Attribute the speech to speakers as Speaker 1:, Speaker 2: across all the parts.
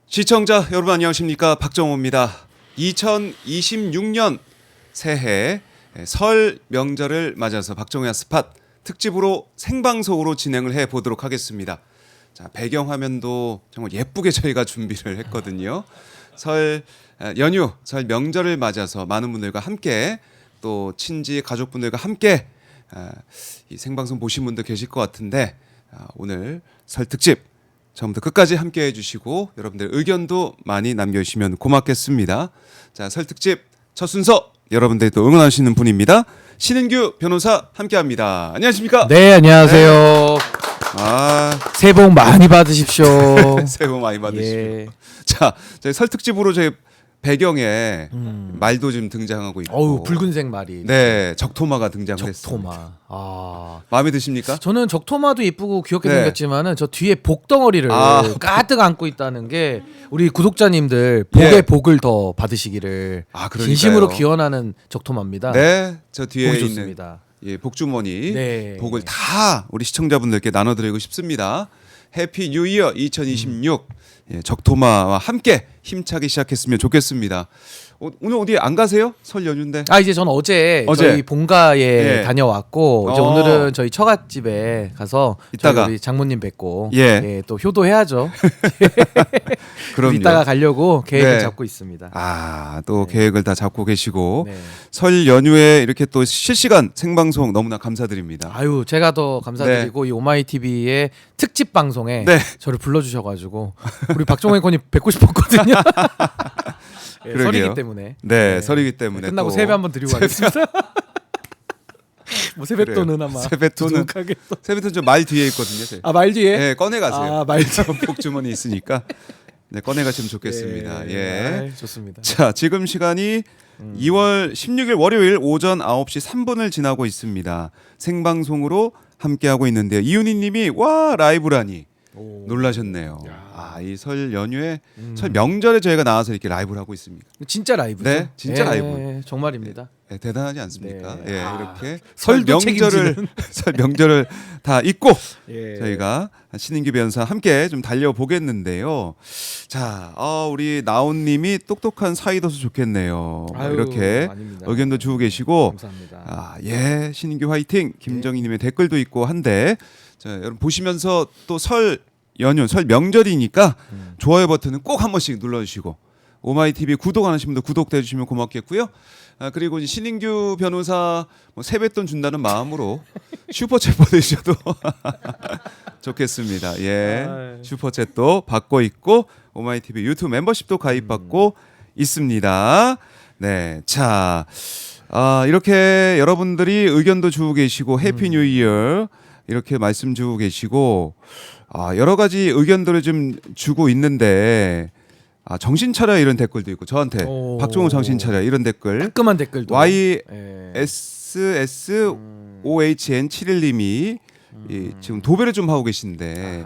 Speaker 1: 시청자 여러분 안녕하십니까, 박정호입니다. 2026년 새해 설 명절을 맞아서 박정호의 스팟 특집으로 생방송으로 진행을 해보도록 하겠습니다. 자, 배경화면도 정말 예쁘게 저희가 준비를 했거든요. 설 연휴, 설 명절을 맞아서 많은 분들과 함께 또 친지 가족분들과 함께 이 생방송 보신 분들 계실 것 같은데 오늘 설 특집 처음부터 끝까지 함께 해주시고 여러분들 의견도 많이 남겨주시면 고맙겠습니다. 자, 설 특집 첫 순서 여러분들이 또 응원하시는 분입니다. 신은규 변호사 함께합니다. 안녕하십니까?
Speaker 2: 네, 안녕하세요.
Speaker 1: 네.
Speaker 2: 새해 복 많이 받으십시오.
Speaker 1: 새해 복 많이 받으시고.
Speaker 2: 예.
Speaker 1: 자, 저희 설 특집으로 저희 배경에 말도 좀 등장하고 있고.
Speaker 2: 어우, 붉은색 말이.
Speaker 1: 네, 적토마가 등장했습니다.
Speaker 2: 적토마. 아.
Speaker 1: 마음에 드십니까?
Speaker 2: 저는 적토마도 이쁘고 귀엽게
Speaker 1: 네.
Speaker 2: 생겼지만은 저 뒤에 복덩어리를 가득 안고 있다는 게 우리 구독자님들 복의
Speaker 1: 예.
Speaker 2: 복을 더 받으시기를
Speaker 1: 그러니까요.
Speaker 2: 진심으로 기원하는 적토마입니다.
Speaker 1: 네, 저 뒤에
Speaker 2: 보기
Speaker 1: 있는
Speaker 2: 좋습니다.
Speaker 1: 예, 복주머니
Speaker 2: 네.
Speaker 1: 복을 다 우리 시청자분들께 나눠드리고 싶습니다. 해피 뉴 이어 2026 예, 적토마와 함께 힘차게 시작했으면 좋겠습니다. 오늘 어디 안 가세요? 설 연휴인데.
Speaker 2: 이제 전 어제
Speaker 1: 어제?
Speaker 2: 저희 본가에
Speaker 1: 예.
Speaker 2: 다녀왔고 이제 오늘은 저희 처갓집에 가서
Speaker 1: 이따가.
Speaker 2: 저희 우리 장모님 뵙고
Speaker 1: 예.
Speaker 2: 또 효도해야죠.
Speaker 1: 그럼요.
Speaker 2: 이따가 가려고 계획을
Speaker 1: 네.
Speaker 2: 잡고 있습니다.
Speaker 1: 또 계획을 다 잡고 계시고
Speaker 2: 네.
Speaker 1: 설 연휴에 이렇게 또 실시간 생방송 너무나 감사드립니다.
Speaker 2: 아유, 제가 더 감사드리고 이 오마이 TV의 특집 방송에
Speaker 1: 네.
Speaker 2: 저를 불러주셔가지고 우리 박종호 앵커님 뵙고 싶었거든요. 네,
Speaker 1: 그러게요.
Speaker 2: 설이기 때문에.
Speaker 1: 네, 설이기 때문에
Speaker 2: 끝나고
Speaker 1: 또
Speaker 2: 세배 한번 드리고 가겠습니다. 뭐 세뱃돈은 아마
Speaker 1: 세뱃돈은
Speaker 2: 두둑하겠죠.
Speaker 1: 세뱃돈 좀 말 뒤에 있거든요. 저희.
Speaker 2: 말 뒤에?
Speaker 1: 네, 꺼내 가세요.
Speaker 2: 말 뒤에.
Speaker 1: 복주머니 있으니까 네, 꺼내 가시면 좋겠습니다.
Speaker 2: 네,
Speaker 1: 예.
Speaker 2: 좋습니다.
Speaker 1: 자, 지금 시간이 2월 16일 월요일 오전 9시 3분을 지나고 있습니다. 생방송으로 함께하고 있는데요. 이윤희 님이 와, 라이브라니 놀라셨네요. 이 설 연휴에 설 명절에 저희가 나와서 이렇게 라이브를 하고 있습니다.
Speaker 2: 진짜 라이브죠?
Speaker 1: 네, 진짜 라이브.
Speaker 2: 정말입니다.
Speaker 1: 네, 대단하지 않습니까?
Speaker 2: 네.
Speaker 1: 이렇게
Speaker 2: 설도
Speaker 1: 설 명절을 다 잊고
Speaker 2: 예.
Speaker 1: 저희가 신인규 변호사 함께 좀 달려보겠는데요. 자, 우리 나온님이 똑똑한 사이더서 좋겠네요. 이렇게
Speaker 2: 아닙니다.
Speaker 1: 의견도 주고 계시고,
Speaker 2: 감사합니다.
Speaker 1: 예, 신인규 화이팅. 김정희님의 댓글도 있고 한데, 자, 여러분 보시면서 또 설 연휴, 설 명절이니까 좋아요 버튼은 꼭 한 번씩 눌러주시고. 오마이 TV 구독 안 하신 분들 구독해 주시면 고맙겠고요. 그리고 이제 신인규 변호사 세뱃돈 준다는 마음으로 슈퍼챗 보내주셔도 좋겠습니다. 예, 슈퍼챗도 받고 있고 오마이 TV 유튜브 멤버십도 가입받고 있습니다. 네, 자, 이렇게 여러분들이 의견도 주고 계시고 해피 뉴 이어 이렇게 말씀 주고 계시고 여러 가지 의견들을 좀 주고 있는데. 정신 차려 이런 댓글도 있고 저한테 박종호 정신 차려 이런 댓글
Speaker 2: 따끔한 댓글도
Speaker 1: YSSOHN71님이 지금 도배를 좀 하고 계신데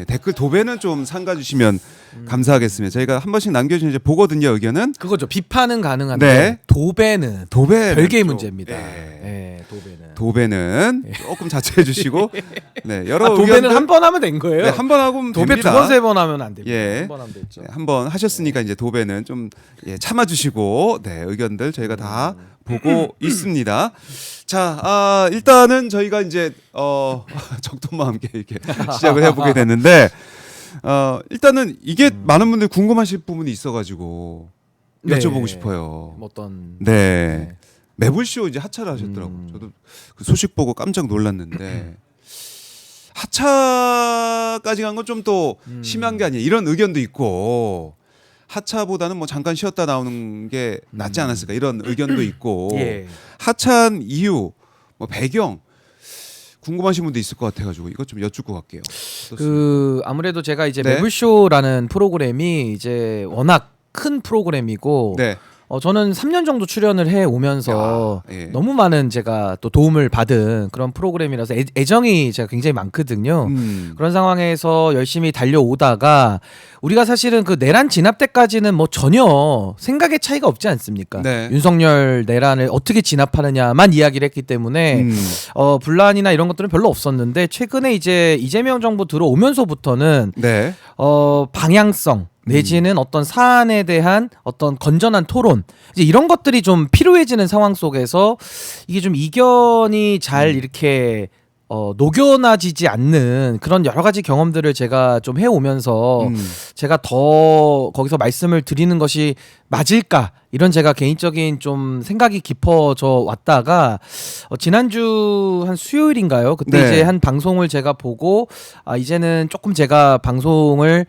Speaker 1: 댓글 도배는 좀 삼가 주시면 감사하겠습니다. 저희가 한 번씩 남겨주면 이제 보거든요. 의견은
Speaker 2: 그거죠. 비판은 가능한데
Speaker 1: 네.
Speaker 2: 도배는 별개의 문제입니다.
Speaker 1: 도배는 조금 자제해 주시고 여러
Speaker 2: 도배는
Speaker 1: 의견들
Speaker 2: 한 번 하면 된 거예요.
Speaker 1: 네, 한 번 하고
Speaker 2: 도배
Speaker 1: 됩니다.
Speaker 2: 두 번 세 번 하면 안 됩니다.
Speaker 1: 예.
Speaker 2: 한 번 하면 됐죠.
Speaker 1: 한 번 하셨으니까 이제 도배는 좀 참아주시고 의견들 저희가 다 보고 있습니다. 자, 일단은 저희가 이제 적돈과 함께 이렇게 시작을 해보게 됐는데 일단은 이게 많은 분들이 궁금하실 부분이 있어가지고 여쭤보고 싶어요.
Speaker 2: 어떤
Speaker 1: 매불쇼 이제 하차를 하셨더라고요. 저도 그 소식 보고 깜짝 놀랐는데 하차까지 간 건 좀 또 심한 게 아니에요. 이런 의견도 있고 하차보다는 뭐 잠깐 쉬었다 나오는 게 낫지 않았을까 이런 의견도 있고 하차한 이유, 뭐 배경 궁금하신 분도 있을 것 같아가지고 이것 좀 여쭙고 갈게요.
Speaker 2: 아무래도 제가 이제 매불쇼라는 프로그램이 이제 워낙 큰 프로그램이고 저는 3년 정도 출연을 해 오면서 너무 많은 제가 또 도움을 받은 그런 프로그램이라서 애정이 제가 굉장히 많거든요. 그런 상황에서 열심히 달려오다가 우리가 사실은 그 내란 진압 때까지는 뭐 전혀 생각의 차이가 없지 않습니까? 윤석열 내란을 어떻게 진압하느냐만 이야기를 했기 때문에 분란이나 이런 것들은 별로 없었는데 최근에 이제 이재명 정부 들어오면서부터는 방향성 내지는 어떤 사안에 대한 어떤 건전한 토론 이제 이런 것들이 좀 필요해지는 상황 속에서 이게 좀 이견이 잘 이렇게 녹여나지지 않는 그런 여러 가지 경험들을 제가 좀 해오면서 제가 더 거기서 말씀을 드리는 것이 맞을까 이런 제가 개인적인 좀 생각이 깊어져 왔다가 지난주 한 수요일인가요? 그때
Speaker 1: 네.
Speaker 2: 이제 한 방송을 제가 보고 이제는 조금 제가 방송을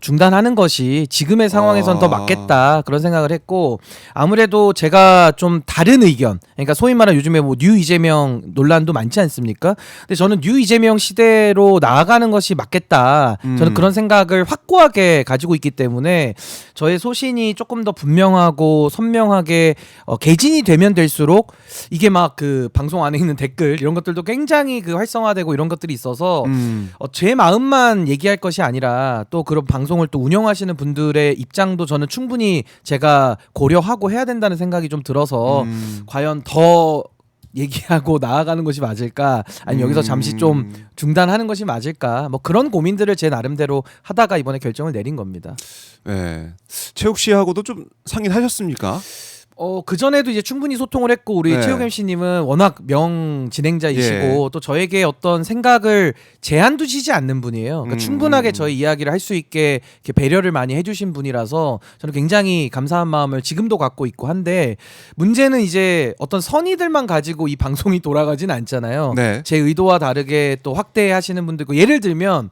Speaker 2: 중단하는 것이 지금의 상황에선 더 맞겠다 그런 생각을 했고 아무래도 제가 좀 다른 의견 그러니까 소위 말하는 요즘에 뭐 뉴 이재명 논란도 많지 않습니까? 근데 저는 뉴 이재명 시대로 나아가는 것이 맞겠다 저는 그런 생각을 확고하게 가지고 있기 때문에 저의 소신이 조금 더 분명하고 선명하게 개진이 되면 될수록 이게 막 그 방송 안에 있는 댓글 이런 것들도 굉장히 그 활성화되고 이런 것들이 있어서 제 마음만 얘기할 것이 아니라 또 그런 방송을 또 운영하시는 분들의 입장도 저는 충분히 제가 고려하고 해야 된다는 생각이 좀 들어서 과연 더 얘기하고 나아가는 것이 맞을까 아니면 여기서 잠시 좀 중단하는 것이 맞을까 뭐 그런 고민들을 제 나름대로 하다가 이번에 결정을 내린 겁니다.
Speaker 1: 네. 최욱 씨하고도 좀 상의를 하셨습니까?
Speaker 2: 그 전에도 이제 충분히 소통을 했고 우리 최욱 MC님은 워낙 명 진행자이시고 또 저에게 어떤 생각을 제한 두시지 않는 분이에요. 그러니까 충분하게 저희 이야기를 할 수 있게 이렇게 배려를 많이 해주신 분이라서 저는 굉장히 감사한 마음을 지금도 갖고 있고 한데 문제는 이제 어떤 선의들만 가지고 이 방송이 돌아가진 않잖아요.
Speaker 1: 네.
Speaker 2: 제 의도와 다르게 또 확대하시는 분도 있고 예를 들면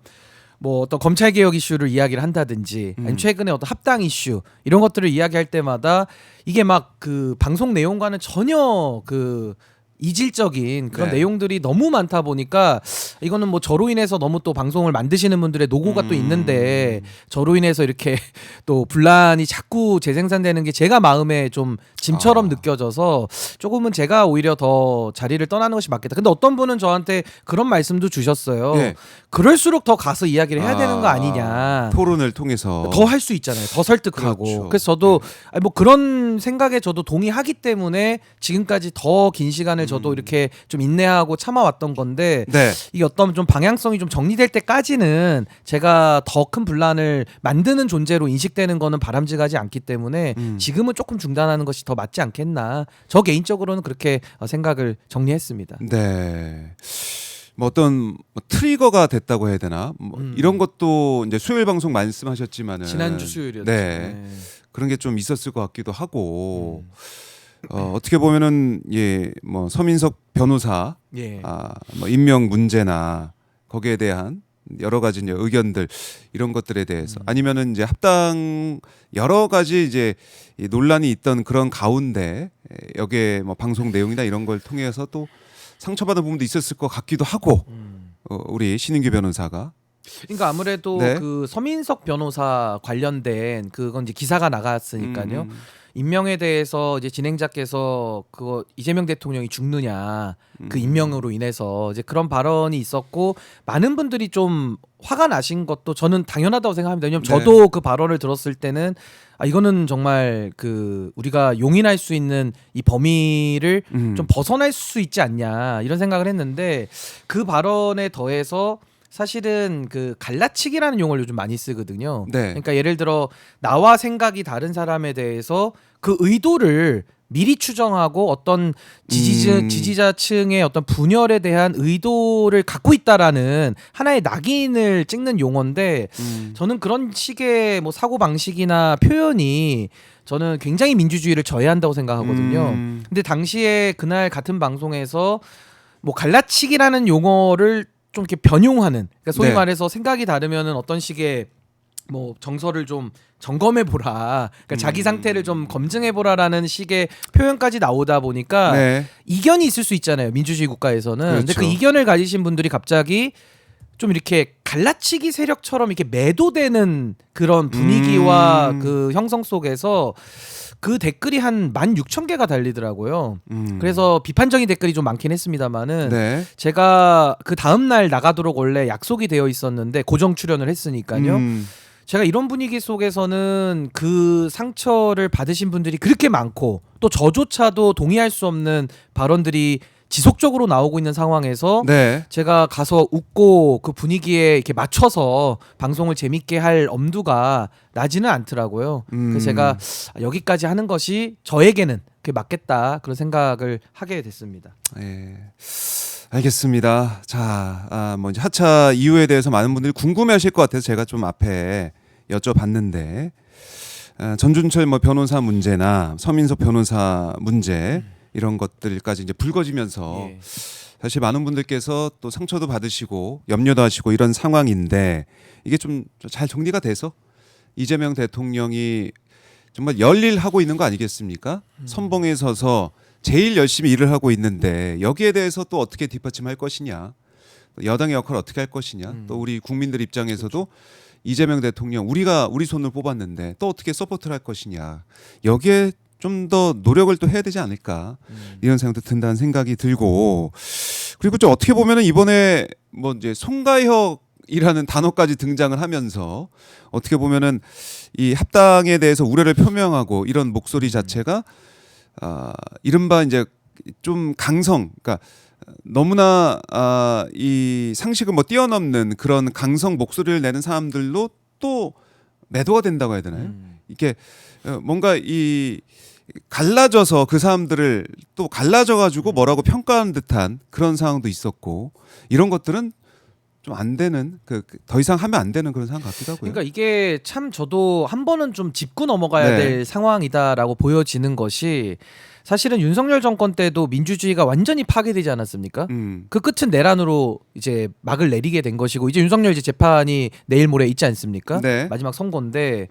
Speaker 2: 뭐 어떤 검찰 개혁 이슈를 이야기를 한다든지 아니면 최근에 어떤 합당 이슈 이런 것들을 이야기할 때마다 이게 막 그 방송 내용과는 전혀 그 이질적인 그런 내용들이 너무 많다 보니까 이거는 뭐 저로 인해서 너무 또 방송을 만드시는 분들의 노고가 또 있는데 저로 인해서 이렇게 또 분란이 자꾸 재생산되는 게 제가 마음에 좀 짐처럼 느껴져서 조금은 제가 오히려 더 자리를 떠나는 것이 맞겠다. 근데 어떤 분은 저한테 그런 말씀도 주셨어요.
Speaker 1: 네.
Speaker 2: 그럴수록 더 가서 이야기를 해야 되는 거 아니냐.
Speaker 1: 토론을 통해서
Speaker 2: 더 할 수 있잖아요. 더 설득하고.
Speaker 1: 그렇죠.
Speaker 2: 그래서 저도 뭐 그런 생각에 저도 동의하기 때문에 지금까지 더 긴 시간을 저도 이렇게 좀 인내하고 참아왔던 건데 이게 어떤 좀 방향성이 좀 정리될 때까지는 제가 더 큰 분란을 만드는 존재로 인식되는 거는 바람직하지 않기 때문에 지금은 조금 중단하는 것이 더 맞지 않겠나. 저 개인적으로는 그렇게 생각을 정리했습니다.
Speaker 1: 네. 뭐 어떤 뭐 트리거가 됐다고 해야 되나? 뭐 이런 것도 이제 수요일 방송 말씀하셨지만은
Speaker 2: 지난주 수요일이었죠.
Speaker 1: 네. 그런 게 좀 있었을 것 같기도 하고 어떻게 보면은 뭐 서민석 변호사 뭐 임명 문제나 거기에 대한 여러 가지 이제 의견들 이런 것들에 대해서 아니면은 이제 합당 여러 가지 이제 이 논란이 있던 그런 가운데 여기에 뭐 방송 내용이나 이런 걸 통해서 또 상처받은 부분도 있었을 것 같기도 하고 우리 신인규 변호사가
Speaker 2: 그러니까 아무래도 그 서민석 변호사 관련된 그건 이제 기사가 나갔으니까요. 임명에 대해서 이제 진행자께서 그거 이재명 대통령이 죽느냐 그 임명으로 인해서 이제 그런 발언이 있었고 많은 분들이 좀 화가 나신 것도 저는 당연하다고 생각합니다. 왜냐면 저도 그 발언을 들었을 때는 이거는 정말 그 우리가 용인할 수 있는 이 범위를 좀 벗어날 수 있지 않냐 이런 생각을 했는데 그 발언에 더해서 사실은 그 갈라치기라는 용어를 요즘 많이 쓰거든요. 그러니까 예를 들어 나와 생각이 다른 사람에 대해서 그 의도를 미리 추정하고 어떤 지지자층의 어떤 분열에 대한 의도를 갖고 있다라는 하나의 낙인을 찍는 용어인데 저는 그런 식의 뭐 사고 방식이나 표현이 저는 굉장히 민주주의를 저해한다고 생각하거든요. 근데 당시에 그날 같은 방송에서 뭐 갈라치기라는 용어를 좀 이렇게 변용하는 그러니까 소위 말해서 생각이 다르면은 어떤 식의 뭐 정서를 좀 점검해 보라. 그러니까 자기 상태를 좀 검증해 보라라는 식의 표현까지 나오다 보니까 이견이 있을 수 있잖아요. 민주주의 국가에서는. 근데 그 이견을 가지신 분들이 갑자기 좀 이렇게 갈라치기 세력처럼 이렇게 매도되는 그런 분위기와 그 형성 속에서 그 댓글이 한 16,000개가 달리더라고요. 그래서 비판적인 댓글이 좀 많긴 했습니다만은 제가 그 다음 날 나가도록 원래 약속이 되어 있었는데 고정 출연을 했으니까요. 제가 이런 분위기 속에서는 그 상처를 받으신 분들이 그렇게 많고 또 저조차도 동의할 수 없는 발언들이 지속적으로 나오고 있는 상황에서
Speaker 1: 네.
Speaker 2: 제가 가서 웃고 그 분위기에 이렇게 맞춰서 방송을 재밌게 할 엄두가 나지는 않더라고요. 그래서 제가 여기까지 하는 것이 저에게는 그게 맞겠다 그런 생각을 하게 됐습니다.
Speaker 1: 예. 알겠습니다. 자, 뭐 이제 하차 이유에 대해서 많은 분들이 궁금해하실 것 같아서 제가 좀 앞에 여쭤봤는데 전준철 뭐 변호사 문제나 서민석 변호사 문제 이런 것들까지 이제 불거지면서
Speaker 2: 예.
Speaker 1: 사실 많은 분들께서 또 상처도 받으시고 염려도 하시고 이런 상황인데 이게 좀 잘 정리가 돼서 이재명 대통령이 정말 열일하고 있는 거 아니겠습니까? 선봉에 서서 제일 열심히 일을 하고 있는데 여기에 대해서 또 어떻게 뒷받침할 것이냐, 또 여당의 역할을 어떻게 할 것이냐, 또 우리 국민들 입장에서도 이재명 대통령 우리 손을 뽑았는데 또 어떻게 서포트를 할 것이냐, 여기에 좀 더 노력을 또 해야 되지 않을까 이런 생각도 든다는 생각이 들고, 그리고 좀 어떻게 보면은 이번에 뭐 이제 송가혁이라는 단어까지 등장을 하면서 어떻게 보면은 이 합당에 대해서 우려를 표명하고 이런 목소리 자체가 이른바 이제 좀 그러니까 너무나 이 상식을 뭐 뛰어넘는 그런 강성 목소리를 내는 사람들로 또 매도가 된다고 해야 되나요? 이게 뭔가 이 갈라져서 그 사람들을 또 갈라져 가지고 뭐라고 평가하는 듯한 그런 상황도 있었고, 이런 것들은 좀 안 되는 더 이상 하면 안 되는 그런 상황 같기도 하고요.
Speaker 2: 그러니까 이게 참 저도 한 번은 좀 짚고 넘어가야 될 상황이다라고 보여지는 것이, 사실은 윤석열 정권 때도 민주주의가 완전히 파괴되지 않았습니까? 그 끝은 내란으로 이제 막을 내리게 된 것이고, 이제 윤석열 이제 재판이 내일 모레 있지 않습니까?
Speaker 1: 네.
Speaker 2: 마지막 선고인데,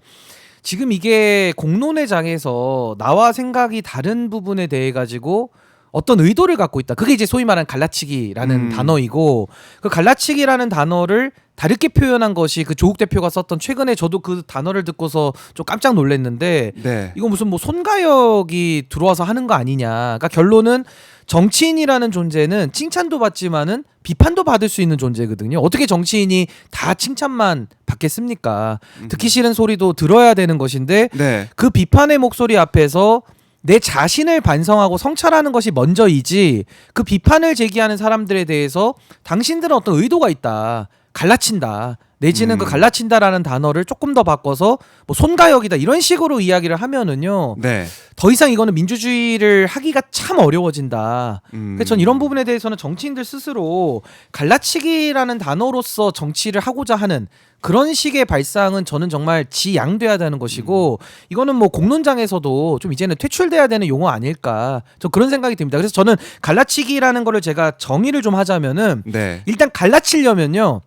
Speaker 2: 지금 이게 공론의 장에서 나와 생각이 다른 부분에 대해 가지고 어떤 의도를 갖고 있다. 그게 이제 소위 말하는 갈라치기라는 단어이고, 그 갈라치기라는 단어를 다르게 표현한 것이 그 조국 대표가 썼던, 최근에 저도 그 단어를 듣고서 좀 깜짝 놀랐는데,
Speaker 1: 네.
Speaker 2: 이거 무슨 뭐 손가역이 들어와서 하는 거 아니냐. 그러니까 결론은 정치인이라는 존재는 칭찬도 받지만은 비판도 받을 수 있는 존재거든요. 어떻게 정치인이 다 칭찬만 받겠습니까? 듣기 싫은 소리도 들어야 되는 것인데,
Speaker 1: 네.
Speaker 2: 그 비판의 목소리 앞에서 내 자신을 반성하고 성찰하는 것이 먼저이지, 그 비판을 제기하는 사람들에 대해서 당신들은 어떤 의도가 있다, 갈라친다, 내지는 그 갈라친다라는 단어를 조금 더 바꿔서 뭐 손가역이다 이런 식으로 이야기를 하면은요,
Speaker 1: 네.
Speaker 2: 더 이상 이거는 민주주의를 하기가 참 어려워진다. 그래서 전 이런 부분에 대해서는 정치인들 스스로 갈라치기라는 단어로서 정치를 하고자 하는 그런 식의 발상은 저는 정말 지양돼야 되는 것이고, 이거는 뭐 공론장에서도 좀 이제는 퇴출돼야 되는 용어 아닐까, 저 그런 생각이 듭니다. 그래서 저는 갈라치기라는 거를 제가 정의를 좀 하자면은,
Speaker 1: 네.
Speaker 2: 일단 갈라치려면요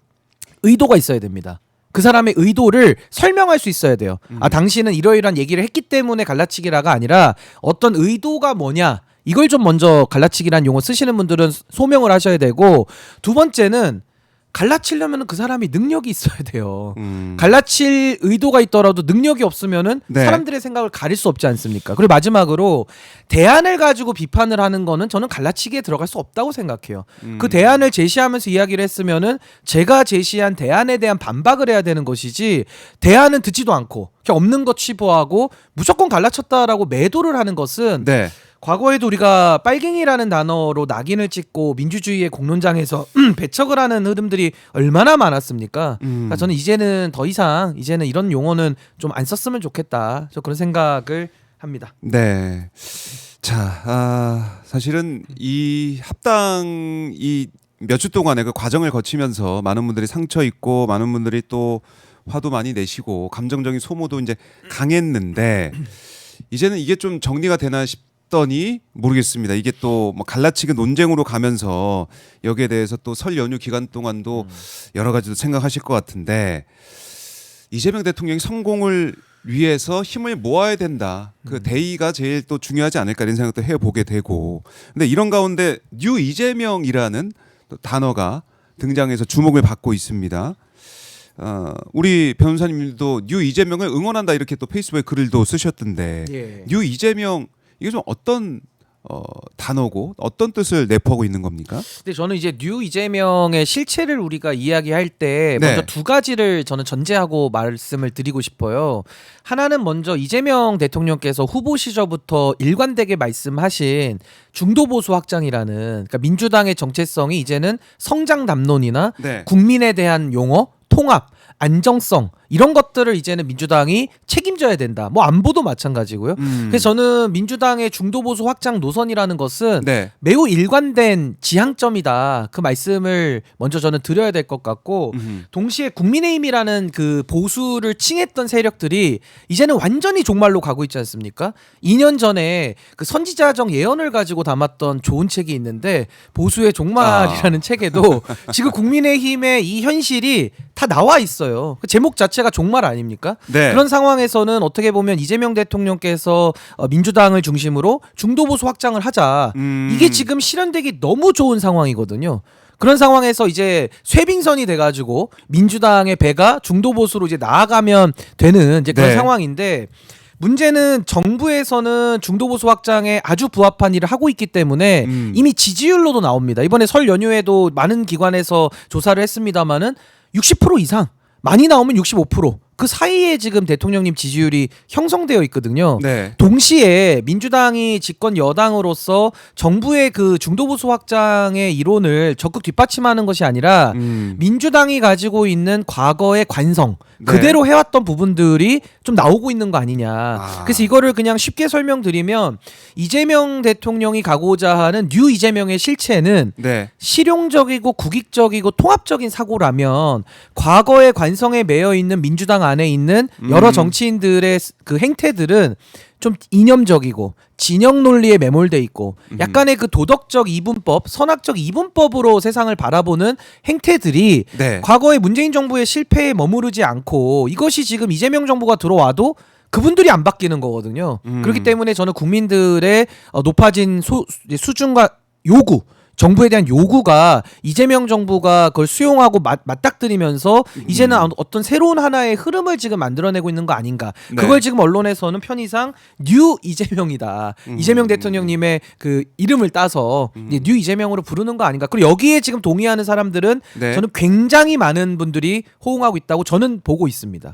Speaker 2: 의도가 있어야 됩니다. 그 사람의 의도를 설명할 수 있어야 돼요. 당신은 이러이러한 얘기를 했기 때문에 갈라치기라가 아니라 어떤 의도가 뭐냐, 이걸 좀 먼저 갈라치기란 용어 쓰시는 분들은 소명을 하셔야 되고, 두 번째는 갈라치려면 그 사람이 능력이 있어야 돼요. 갈라칠 의도가 있더라도 능력이 없으면은
Speaker 1: 네.
Speaker 2: 사람들의 생각을 가릴 수 없지 않습니까? 그리고 마지막으로 대안을 가지고 비판을 하는 거는 저는 갈라치기에 들어갈 수 없다고 생각해요. 그 대안을 제시하면서 이야기를 했으면은 제가 제시한 대안에 대한 반박을 해야 되는 것이지, 대안은 듣지도 않고 그냥 없는 것 치부하고 무조건 갈라쳤다라고 매도를 하는 것은,
Speaker 1: 네.
Speaker 2: 과거에도 우리가 빨갱이라는 단어로 낙인을 찍고 민주주의의 공론장에서 배척을 하는 흐름들이 얼마나 많았습니까? 그러니까 저는 이제는 더 이상 이런 용어는 좀 안 썼으면 좋겠다, 저 그런 생각을 합니다.
Speaker 1: 네. 자, 사실은 이 합당 이 몇 주 동안의 그 과정을 거치면서 많은 분들이 상처 있고, 많은 분들이 또 화도 많이 내시고 감정적인 소모도 이제 강했는데, 이제는 이게 좀 정리가 되나 싶더니 모르겠습니다. 이게 또 뭐 갈라치기 논쟁으로 가면서 여기에 대해서 또 설 연휴 기간 동안도 여러 가지도 생각하실 것 같은데, 이재명 대통령이 성공을 위해서 힘을 모아야 된다, 그 대의가 제일 또 중요하지 않을까 이런 생각도 해보게 되고, 근데 이런 가운데 뉴 이재명이라는 또 단어가 등장해서 주목을 받고 있습니다. 우리 변호사님도 뉴 이재명을 응원한다 이렇게 또 페이스북에 글을도 쓰셨던데,
Speaker 2: 예.
Speaker 1: 뉴 이재명 이게 좀 어떤 단어고 어떤 뜻을 내포하고 있는 겁니까?
Speaker 2: 근데 저는 이제 뉴 이재명의 실체를 우리가 이야기할 때
Speaker 1: 네.
Speaker 2: 먼저 두 가지를 저는 전제하고 말씀을 드리고 싶어요. 하나는 먼저 이재명 대통령께서 후보 시절부터 일관되게 말씀하신 중도 보수 확장이라는, 그러니까 민주당의 정체성이 이제는 성장 담론이나
Speaker 1: 네.
Speaker 2: 국민에 대한 용어, 통합, 안정성 이런 것들을 이제는 민주당이 책임져야 된다. 뭐 안보도 마찬가지고요. 그래서 저는 민주당의 중도 보수 확장 노선이라는 것은
Speaker 1: 네.
Speaker 2: 매우 일관된 지향점이다. 그 말씀을 먼저 저는 드려야 될 것 같고, 동시에 국민의힘이라는 그 보수를 칭했던 세력들이 이제는 완전히 종말로 가고 있지 않습니까? 2년 전에 그 선지자정 예언을 가지고 담았던 좋은 책이 있는데, 보수의 종말이라는 책에도 지금 국민의힘의 이 현실이 다 나와 있어요. 그 제목 자체가 종말 아닙니까?
Speaker 1: 네.
Speaker 2: 그런 상황에서는 어떻게 보면 이재명 대통령께서 민주당을 중심으로 중도 보수 확장을 하자. 이게 지금 실현되기 너무 좋은 상황이거든요. 그런 상황에서 이제 쇄빙선이 돼가지고 민주당의 배가 중도 보수로 이제 나아가면 되는 이제 그런
Speaker 1: 네.
Speaker 2: 상황인데, 문제는 정부에서는 중도 보수 확장에 아주 부합한 일을 하고 있기 때문에 이미 지지율로도 나옵니다. 이번에 설 연휴에도 많은 기관에서 조사를 했습니다마는 60% 이상, 많이 나오면 65%. 그 사이에 지금 대통령님 지지율이 형성되어 있거든요.
Speaker 1: 네.
Speaker 2: 동시에 민주당이 집권 여당으로서 정부의 그 중도 보수 확장의 이론을 적극 뒷받침하는 것이 아니라 민주당이 가지고 있는 과거의 관성,
Speaker 1: 네.
Speaker 2: 그대로 해왔던 부분들이 좀 나오고 있는 거 아니냐. 그래서 이거를 그냥 쉽게 설명드리면, 이재명 대통령이 가고자 하는 뉴 이재명의 실체는
Speaker 1: 네.
Speaker 2: 실용적이고 국익적이고 통합적인 사고라면, 과거의 관성에 매여 있는 민주당 안에 있는 여러 정치인들의 그 행태들은 좀 이념적이고 진영 논리에 매몰돼 있고 약간의 그 도덕적 이분법, 선악적 이분법으로 세상을 바라보는 행태들이
Speaker 1: 네.
Speaker 2: 과거의 문재인 정부의 실패에 머무르지 않고, 이것이 지금 이재명 정부가 들어와도 그분들이 안 바뀌는 거거든요. 그렇기 때문에 저는 국민들의 높아진 수준과 요구, 정부에 대한 요구가 이재명 정부가 그걸 수용하고 맞닥뜨리면서 이제는 어떤 새로운 하나의 흐름을 지금 만들어내고 있는 거 아닌가.
Speaker 1: 네.
Speaker 2: 그걸 지금 언론에서는 편의상 뉴 이재명이다. 이재명 대통령님의 그 이름을 따서 이제 뉴 이재명으로 부르는 거 아닌가. 그리고 여기에 지금 동의하는 사람들은
Speaker 1: 네.
Speaker 2: 저는 굉장히 많은 분들이 호응하고 있다고 저는 보고 있습니다.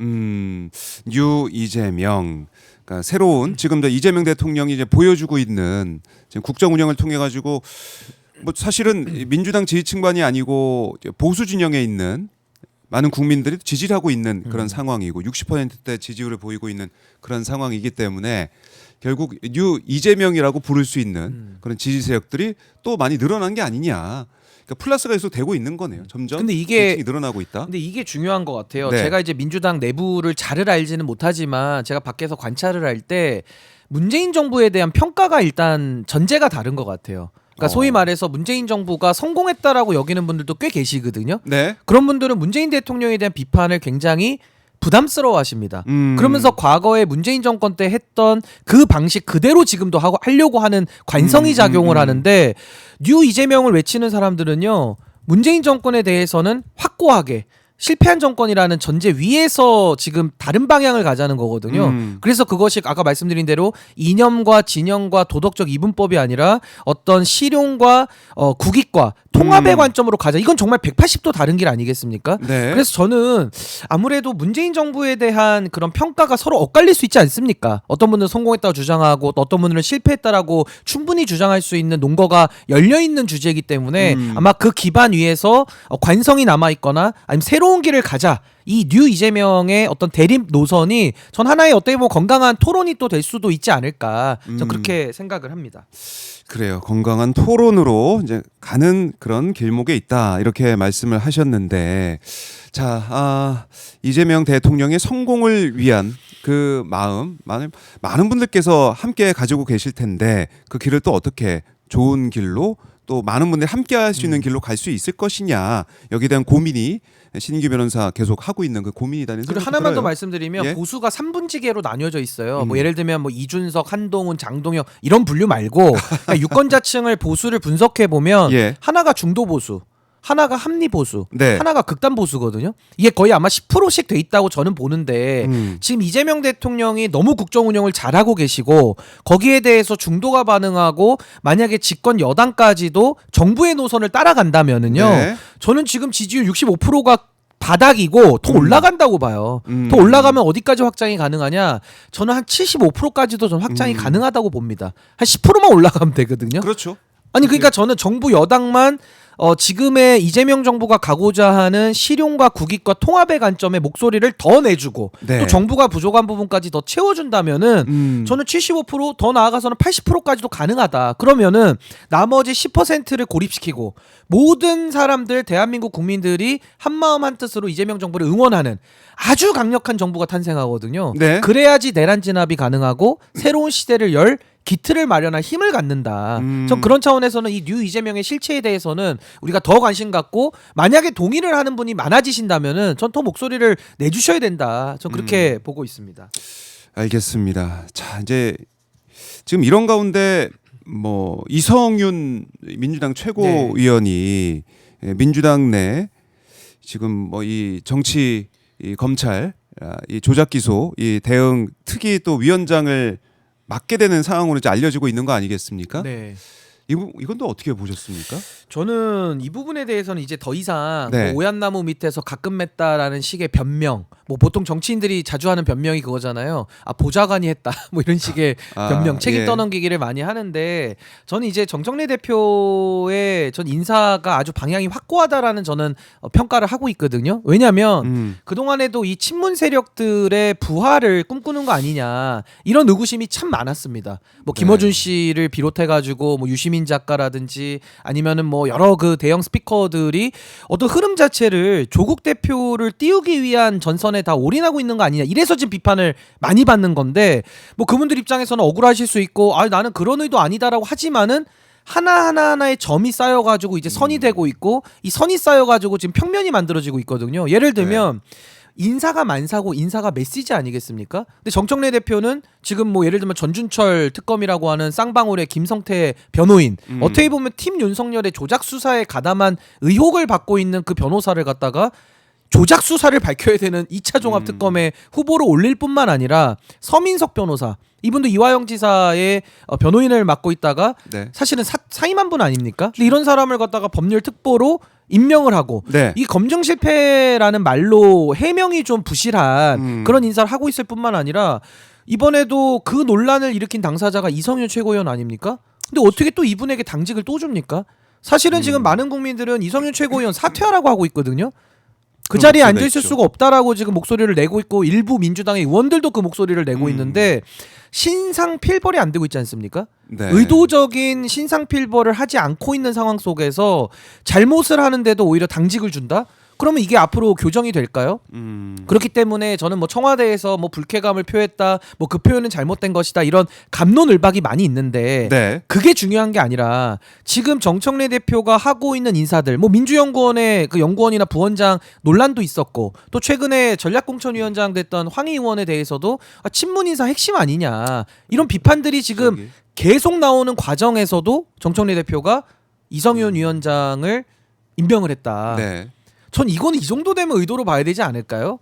Speaker 1: 뉴 이재명. 그러니까 새로운 지금 이재명 대통령이 이제 보여주고 있는 지금 국정 운영을 통해 가지고 뭐 사실은 민주당 지지층만이 아니고 보수 진영에 있는 많은 국민들이 지지를 하고 있는 그런 상황이고 60%대 지지율을 보이고 있는 그런 상황이기 때문에 결국 뉴 이재명이라고 부를 수 있는 그런 지지 세력들이 또 많이 늘어난 게 아니냐. 그러니까 플러스가 계속 되고 있는 거네요. 점점
Speaker 2: 근데 이게
Speaker 1: 지지층이 늘어나고 있다.
Speaker 2: 근데 이게 중요한 것 같아요.
Speaker 1: 네.
Speaker 2: 제가 이제 민주당 내부를 잘 알지는 못하지만 제가 밖에서 관찰을 할 때 문재인 정부에 대한 평가가 일단 전제가 다른 것 같아요. 그러니까 소위 말해서 문재인 정부가 성공했다라고 여기는 분들도 꽤 계시거든요.
Speaker 1: 네.
Speaker 2: 그런 분들은 문재인 대통령에 대한 비판을 굉장히 부담스러워하십니다. 그러면서 과거에 문재인 정권 때 했던 그 방식 그대로 지금도 하려고 하는 관성이 작용을 하는데, 뉴 이재명을 외치는 사람들은요, 문재인 정권에 대해서는 확고하게 실패한 정권이라는 전제 위에서 지금 다른 방향을 가자는 거거든요. 그래서 그것이 아까 말씀드린 대로 이념과 진영과 도덕적 이분법이 아니라 어떤 실용과 국익과 통합의 관점으로 가자. 이건 정말 180도 다른 길 아니겠습니까?
Speaker 1: 네.
Speaker 2: 그래서 저는 아무래도 문재인 정부에 대한 그런 평가가 서로 엇갈릴 수 있지 않습니까? 어떤 분들은 성공했다고 주장하고 또 어떤 분들은 실패했다라고 충분히 주장할 수 있는 논거가 열려있는 주제이기 때문에 아마 그 기반 위에서 관성이 남아있거나 아니면 새로운 길을 가자. 이 뉴 이재명의 어떤 대립 노선이 전 하나의 어떻게 보면 건강한 토론이 또 될 수도 있지 않을까. 저 그렇게 생각을 합니다.
Speaker 1: 그래요. 건강한 토론으로 이제 가는 그런 길목에 있다. 이렇게 말씀을 하셨는데, 자, 이재명 대통령의 성공을 위한 그 마음, 많은 분들께서 함께 가지고 계실 텐데, 그 길을 또 어떻게 좋은 길로 또 많은 분들이 함께 할 수 있는 길로 갈 수 있을 것이냐. 여기에 대한 고민이 신인규 변호사 계속 하고 있는 그 고민이다는
Speaker 2: 그리고
Speaker 1: 생각이
Speaker 2: 하나만
Speaker 1: 들어요.
Speaker 2: 더 말씀드리면,
Speaker 1: 예?
Speaker 2: 보수가 3분지계로 나뉘어져 있어요. 뭐 예를 들면 뭐 이준석, 한동훈, 장동혁 이런 분류 말고 그냥 유권자층을 보수를 분석해 보면
Speaker 1: 예.
Speaker 2: 하나가 중도 보수, 하나가 합리 보수,
Speaker 1: 네.
Speaker 2: 하나가 극단 보수거든요. 이게 거의 아마 10%씩 돼 있다고 저는 보는데 지금 이재명 대통령이 너무 국정 운영을 잘하고 계시고 거기에 대해서 중도가 반응하고 만약에 집권 여당까지도 정부의 노선을 따라간다면은요.
Speaker 1: 네.
Speaker 2: 저는 지금 지지율 65%가 바닥이고 더 올라간다고 봐요. 더 올라가면 어디까지 확장이 가능하냐? 저는 한 75%까지도 좀 확장이 가능하다고 봅니다. 한 10%만 올라가면 되거든요.
Speaker 1: 그렇죠.
Speaker 2: 아니 그러니까 저는 정부 여당만 지금의 이재명 정부가 가고자 하는 실용과 국익과 통합의 관점에 목소리를 더 내주고
Speaker 1: 네.
Speaker 2: 또 정부가 부족한 부분까지 더 채워준다면은 저는 75%더 나아가서는 80%까지도 가능하다. 그러면은 나머지 10%를 고립시키고 모든 사람들 대한민국 국민들이 한마음 한뜻으로 이재명 정부를 응원하는 아주 강력한 정부가 탄생하거든요.
Speaker 1: 네.
Speaker 2: 그래야지 내란 진압이 가능하고 새로운 시대를 열 기틀을 마련할 힘을 갖는다. 전 그런 차원에서는 이 뉴 이재명의 실체에 대해서는 우리가 더 관심 갖고 만약에 동의를 하는 분이 많아지신다면은 전 더 목소리를 내주셔야 된다. 전 그렇게 보고 있습니다.
Speaker 1: 알겠습니다. 자, 이제 지금 이런 가운데 뭐 이성윤 민주당 최고위원이 민주당 내 지금 뭐 이 정치 이 검찰 이 조작 기소 이 대응 특위 또 위원장을 맡게 되는 상황으로 이제 알려지고 있는 거 아니겠습니까?
Speaker 2: 네.
Speaker 1: 이건 또 어떻게 보셨습니까?
Speaker 2: 저는 이 부분에 대해서는 이제 더 이상
Speaker 1: 네.
Speaker 2: 뭐 오얏나무 밑에서 가끔 맸다라는 식의 변명, 뭐 보통 정치인들이 자주 하는 변명이 그거잖아요. 아 보좌관이 했다, 뭐 이런 식의 변명, 책임
Speaker 1: 예.
Speaker 2: 떠넘기기를 많이 하는데 저는 이제 정청래 대표의 전 인사가 아주 방향이 확고하다라는 저는 평가를 하고 있거든요. 왜냐하면 그 동안에도 이 친문 세력들의 부활을 꿈꾸는 거 아니냐 이런 의구심이 참 많았습니다. 뭐 김어준 씨를 비롯해가지고 뭐 유시민 작가라든지 아니면은 뭐 여러 그 대형 스피커들이 어떤 흐름 자체를 조국 대표를 띄우기 위한 전선에 다 올인하고 있는 거 아니냐 이래서 지금 비판을 많이 받는 건데 뭐 그분들 입장에서는 억울하실 수 있고 아 나는 그런 의도 아니다라고 하지만은 하나하나의 점이 쌓여가지고 이제 선이 되고 있고 이 선이 쌓여가지고 지금 평면이 만들어지고 있거든요. 예를 들면 인사가 만사고 인사가 메시지 아니겠습니까? 근데 정청래 대표는 지금 뭐 예를 들면 전준철 특검이라고 하는 쌍방울의 김성태 변호인 어떻게 보면 팀 윤석열의 조작 수사에 가담한 의혹을 받고 있는 그 변호사를 갖다가 조작 수사를 밝혀야 되는 2차 종합 특검에 후보로 올릴 뿐만 아니라 서민석 변호사 이분도 이화영 지사의 변호인을 맡고 있다가 사실은 사임한 분 아닙니까? 근데 이런 사람을 갖다가 법률 특보로 임명을 하고 이 검증 실패라는 말로 해명이 좀 부실한 그런 인사를 하고 있을 뿐만 아니라 이번에도 그 논란을 일으킨 당사자가 이성윤 최고위원 아닙니까? 근데 어떻게 또 이분에게 당직을 또 줍니까? 사실은 지금 많은 국민들은 이성윤 최고위원 사퇴하라고 하고 있거든요. 그 자리에 앉아 있을 수가 없다라고 지금 목소리를 내고 있고 일부 민주당의 의원들도 그 목소리를 내고 있는데 신상 필벌이 안 되고 있지 않습니까? 의도적인 신상 필벌을 하지 않고 있는 상황 속에서 잘못을 하는데도 오히려 당직을 준다? 그러면 이게 앞으로 교정이 될까요? 그렇기 때문에 저는 뭐 청와대에서 뭐 불쾌감을 표했다, 뭐 그 표현은 잘못된 것이다 이런 갑론을박이 많이 있는데 그게 중요한 게 아니라 지금 정청래 대표가 하고 있는 인사들, 뭐 민주연구원의 그 연구원이나 부원장 논란도 있었고 또 최근에 전략공천위원장 됐던 황희 의원에 대해서도 친문 인사 핵심 아니냐 이런 비판들이 지금 계속 나오는 과정에서도 정청래 대표가 이성윤 위원장을 임명을 했다. 전 이거는 이 정도 되면 의도로 봐야 되지 않을까요?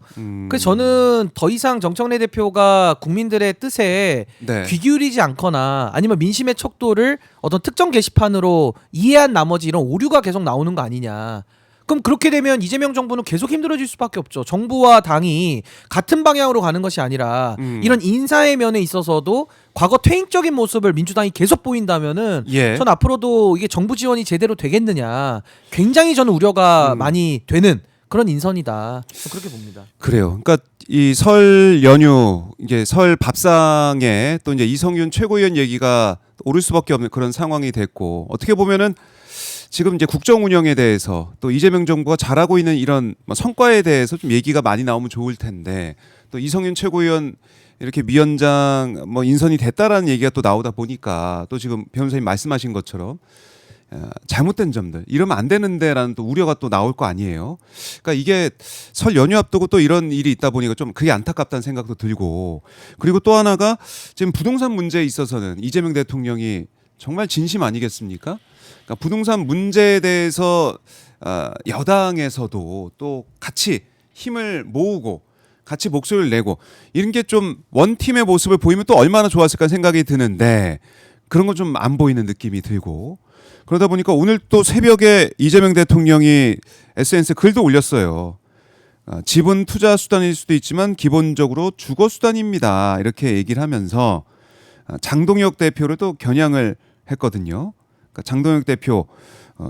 Speaker 2: 그래서 저는 더 이상 정청래 대표가 국민들의 뜻에 귀 기울이지 않거나 아니면 민심의 척도를 어떤 특정 게시판으로 이해한 나머지 이런 오류가 계속 나오는 거 아니냐. 그럼 그렇게 되면 이재명 정부는 계속 힘들어질 수밖에 없죠. 정부와 당이 같은 방향으로 가는 것이 아니라 이런 인사의 면에 있어서도 과거 퇴행적인 모습을 민주당이 계속 보인다면은 전 앞으로도 이게 정부 지원이 제대로 되겠느냐 굉장히 저는 우려가 많이 되는 그런 인선이다. 그렇게 봅니다.
Speaker 1: 그래요. 그러니까 이 설 연휴 이제 설 밥상에 또 이제 이성윤 최고위원 얘기가 오를 수밖에 없는 그런 상황이 됐고 어떻게 보면은 지금 이제 국정 운영에 대해서 또 이재명 정부가 잘하고 있는 이런 성과에 대해서 좀 얘기가 많이 나오면 좋을 텐데 또 이성윤 최고위원 이렇게 위원장 뭐 인선이 됐다라는 얘기가 또 나오다 보니까 또 지금 변호사님 말씀하신 것처럼 잘못된 점들 이러면 안 되는데라는 또 우려가 또 나올 거 아니에요. 그러니까 이게 설 연휴 앞두고 또 이런 일이 있다 보니까 좀 그게 안타깝다는 생각도 들고 그리고 또 하나가 지금 부동산 문제에 있어서는 이재명 대통령이 정말 진심 아니겠습니까? 그러니까 부동산 문제에 대해서 여당에서도 또 같이 힘을 모으고 같이 목소리를 내고 이런 게 좀 원팀의 모습을 보이면 또 얼마나 좋았을까 생각이 드는데 그런 건 좀 안 보이는 느낌이 들고 그러다 보니까 오늘 또 새벽에 이재명 대통령이 SNS에 글도 올렸어요. 지분 투자 수단일 수도 있지만 기본적으로 주거 수단입니다. 이렇게 얘기를 하면서 장동혁 대표를 또 겨냥을 했거든요. 그러니까 장동혁 대표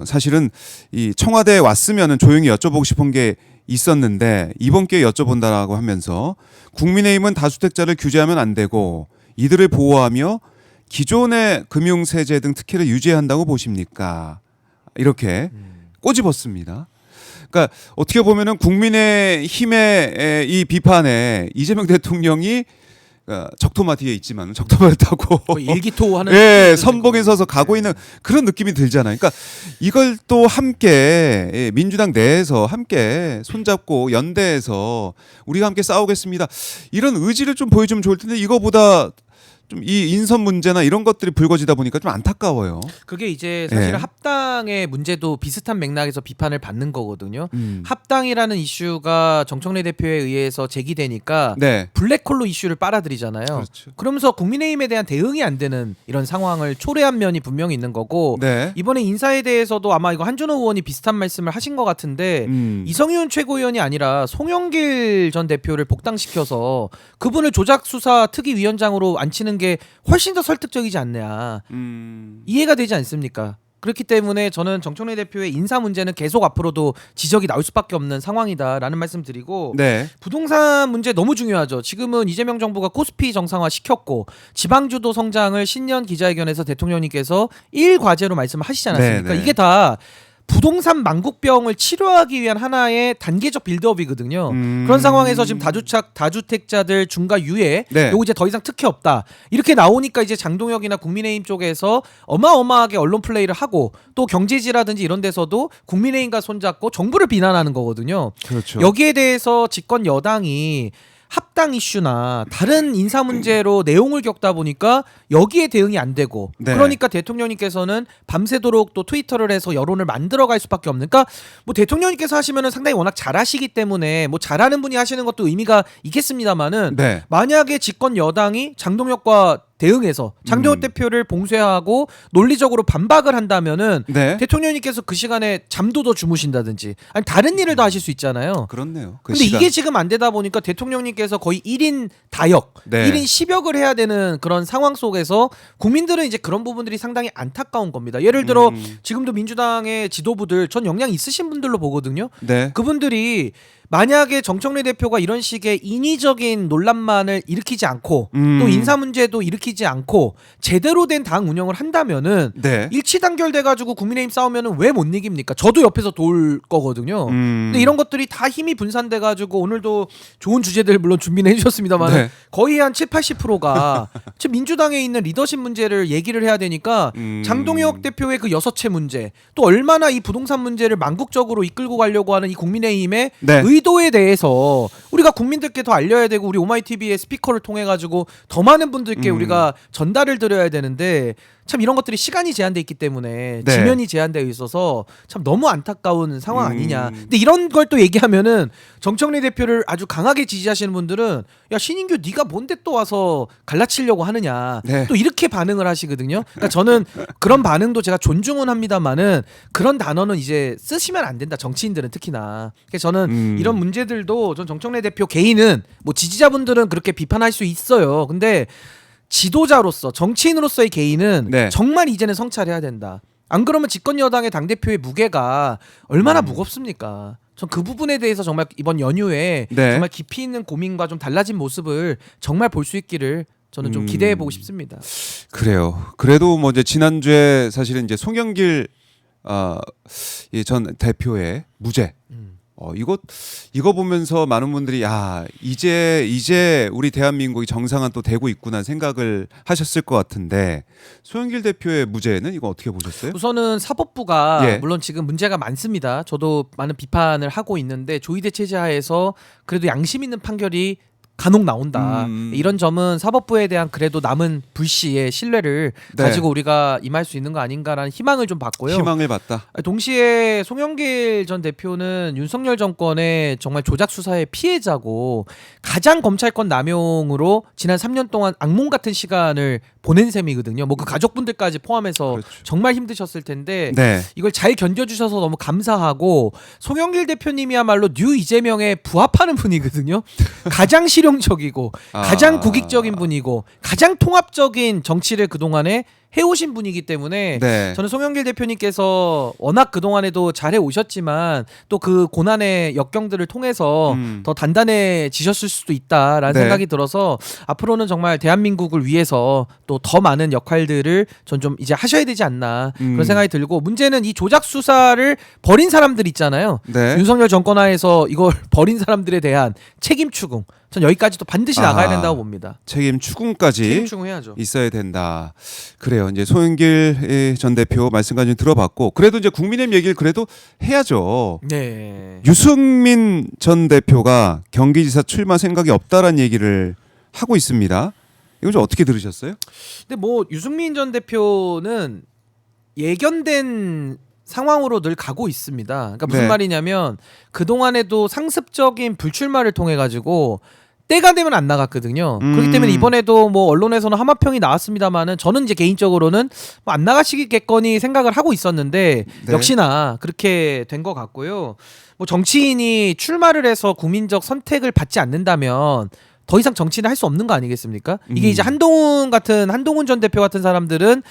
Speaker 1: 사실은 이 청와대에 왔으면 조용히 여쭤보고 싶은 게 있었는데 이번 기회에 여쭤본다라고 하면서 국민의힘은 다주택자를 규제하면 안 되고 이들을 보호하며 기존의 금융세제 등 특혜를 유지해야 한다고 보십니까? 이렇게 꼬집었습니다. 그러니까 어떻게 보면은 국민의힘의 이 비판에 이재명 대통령이 적토마 뒤에 있지만 적토마를 타고
Speaker 2: 일기토하는
Speaker 1: 예, 선봉에 서서 가고 있는 그런 느낌이 들잖아요. 그러니까 이걸 또 함께 민주당 내에서 함께 손잡고 연대해서 우리가 함께 싸우겠습니다. 이런 의지를 좀 보여주면 좋을 텐데 이거보다 좀 이 인선 문제나 이런 것들이 불거지다 보니까 좀 안타까워요.
Speaker 2: 그게 이제 사실은 합당의 문제도 비슷한 맥락에서 비판을 받는 거거든요. 합당이라는 이슈가 정청래 대표에 의해서 제기되니까
Speaker 1: 네.
Speaker 2: 블랙홀로 이슈를 빨아들이잖아요.
Speaker 1: 그렇죠.
Speaker 2: 그러면서 국민의힘에 대한 대응이 안 되는 이런 상황을 초래한 면이 분명히 있는 거고
Speaker 1: 네.
Speaker 2: 이번에 인사에 대해서도 아마 이거 한준호 의원이 비슷한 말씀을 하신 것 같은데 이성윤 최고위원이 아니라 송영길 전 대표를 복당시켜서 그분을 조작수사 특위위원장으로 앉히는 게 훨씬 더 설득적이지 않냐 이해가 되지 않습니까? 그렇기 때문에 저는 정청래 대표의 인사 문제는 계속 앞으로도 지적이 나올 수밖에 없는 상황이다라는 말씀 드리고
Speaker 1: 네.
Speaker 2: 부동산 문제 너무 중요하죠. 지금은 이재명 정부가 코스피 정상화 시켰고 지방주도 성장을 신년 기자회견에서 대통령님께서 1과제로 말씀하시지 않았습니까?
Speaker 1: 네.
Speaker 2: 이게 다 부동산 만국병을 치료하기 위한 하나의 단계적 빌드업이거든요. 그런 상황에서 지금 다주택자들 중과 유예 요거 이제 더 이상 특혜 없다 이렇게 나오니까 이제 장동혁이나 국민의힘 쪽에서 어마어마하게 언론 플레이를 하고 또 경제지라든지 이런 데서도 국민의힘과 손잡고 정부를 비난하는 거거든요.
Speaker 1: 그렇죠.
Speaker 2: 여기에 대해서 집권 여당이 합당 이슈나 다른 인사 문제로 내용을 겪다 보니까 여기에 대응이 안 되고 그러니까 대통령님께서는 밤새도록 또 트위터를 해서 여론을 만들어갈 수밖에 없는. 그러니까 뭐 대통령님께서 하시면은 상당히 워낙 잘하시기 때문에 뭐 잘하는 분이 하시는 것도 의미가 있겠습니다만은 만약에 집권 여당이 장동혁과 대응해서 장동혁 대표를 봉쇄하고 논리적으로 반박을 한다면은 대통령님께서 그 시간에 잠도 더 주무신다든지 아니 다른 일을 더 하실 수 있잖아요.
Speaker 1: 그렇네요.
Speaker 2: 근데 이게 지금 안 되다 보니까 대통령님께서 거의 1인 다역, 1인 10역을 해야 되는 그런 상황 속에서 국민들은 이제 그런 부분들이 상당히 안타까운 겁니다. 예를 들어 지금도 민주당의 지도부들 전 역량 있으신 분들로 보거든요. 그분들이 만약에 정청래 대표가 이런 식의 인위적인 논란만을 일으키지 않고 또 인사 문제도 일으키지 않고 제대로 된 당 운영을 한다면은 일치단결돼 가지고 국민의힘 싸우면은 왜 못 이깁니까? 저도 옆에서 도울 거거든요. 근데 이런 것들이 다 힘이 분산돼 가지고 오늘도 좋은 주제들 물론 준비는 해주셨습니다만 거의 한 70-80%가 지금 민주당에 있는 리더십 문제를 얘기를 해야 되니까 장동혁 대표의 그 6채 문제 또 얼마나 이 부동산 문제를 만국적으로 이끌고 가려고 하는 이 국민의힘의 의도에 대해서 우리가 국민들께 더 알려야 되고 우리 오마이TV의 스피커를 통해 가지고 더 많은 분들께 우리가 전달을 드려야 되는데 참 이런 것들이 시간이 제한돼 있기 때문에 지면이 제한되어 있어서 참 너무 안타까운 상황 아니냐. 근데 이런 걸 또 얘기하면은 정청래 대표를 아주 강하게 지지하시는 분들은 야 신인규 네가 뭔데 또 와서 갈라치려고 하느냐 또 이렇게 반응을 하시거든요. 그러니까 저는 그런 반응도 제가 존중은 합니다만은 그런 단어는 이제 쓰시면 안 된다. 정치인들은 특히나. 그래서 저는 이런 문제들도 전 정청래 대표 개인은 뭐 지지자분들은 그렇게 비판할 수 있어요. 근데 지도자로서 정치인으로서의 개인은 정말 이제는 성찰해야 된다. 안 그러면 집권 여당의 당대표의 무게가 얼마나 무겁습니까? 전 그 부분에 대해서 정말 이번 연휴에 정말 깊이 있는 고민과 좀 달라진 모습을 정말 볼 수 있기를 저는 좀 기대해 보고 싶습니다.
Speaker 1: 그래요. 그래도 뭐 이제 지난주에 사실은 이제 송영길 전 대표의 무죄. 이거 보면서 많은 분들이 야 이제 우리 대한민국이 정상화 또 되고 있구나 생각을 하셨을 것 같은데 송영길 대표의 무죄는 이거 어떻게 보셨어요?
Speaker 2: 우선은 사법부가 물론 지금 문제가 많습니다. 저도 많은 비판을 하고 있는데 조의대 체제 하에서 그래도 양심 있는 판결이 간혹 나온다. 이런 점은 사법부에 대한 그래도 남은 불씨의 신뢰를
Speaker 1: 네.
Speaker 2: 가지고 우리가 임할 수 있는 거 아닌가라는 희망을 좀 받고요.
Speaker 1: 희망을 봤다.
Speaker 2: 동시에 송영길 전 대표는 윤석열 정권의 정말 조작 수사의 피해자고 가장 검찰권 남용으로 지난 3년 동안 악몽 같은 시간을 보낸 셈이거든요. 뭐 그 가족분들까지 포함해서
Speaker 1: 그렇죠.
Speaker 2: 정말 힘드셨을 텐데
Speaker 1: 네.
Speaker 2: 이걸 잘 견뎌주셔서 너무 감사하고 송영길 대표님이야말로 뉴 이재명에 부합하는 분이거든요. 가장 실용적이고 가장 국익적인 분이고 가장 통합적인 정치를 그동안에 해오신 분이기 때문에
Speaker 1: 네.
Speaker 2: 저는 송영길 대표님께서 워낙 그동안에도 잘해 오셨지만 또 그 고난의 역경들을 통해서 더 단단해지셨을 수도 있다라는
Speaker 1: 네.
Speaker 2: 생각이 들어서 앞으로는 정말 대한민국을 위해서 또 더 많은 역할들을 전 좀 이제 하셔야 되지 않나 그런 생각이 들고 문제는 이 조작 수사를 벌인 사람들 있잖아요.
Speaker 1: 네.
Speaker 2: 윤석열 정권 하에서 이걸 벌인 사람들에 대한 책임 추궁 전 여기까지도 반드시 나가야 된다고 봅니다.
Speaker 1: 책임 추궁까지
Speaker 2: 책임 추궁해야죠.
Speaker 1: 있어야 된다. 그래요. 이제 송영길 전 대표 말씀까지 들어봤고 그래도 이제 국민의힘 얘기를 그래도 해야죠.
Speaker 2: 네.
Speaker 1: 유승민 전 대표가 경기지사 출마 생각이 없다라는 얘기를 하고 있습니다. 이거 좀 어떻게 들으셨어요?
Speaker 2: 근데 뭐 유승민 전 대표는 예견된 상황으로 늘 가고 있습니다. 그러니까 무슨
Speaker 1: 네.
Speaker 2: 말이냐면 그동안에도 상습적인 불출마를 통해 가지고 때가 되면 안 나갔거든요. 그렇기 때문에 이번에도 뭐 언론에서는 하마평이 나왔습니다만은 저는 이제 개인적으로는 뭐 안 나가시겠거니 생각을 하고 있었는데
Speaker 1: 네.
Speaker 2: 역시나 그렇게 된 것 같고요. 뭐 정치인이 출마를 해서 국민적 선택을 받지 않는다면 더 이상 정치는 할 수 없는 거 아니겠습니까? 이게 이제 한동훈 전 대표 같은 사람들은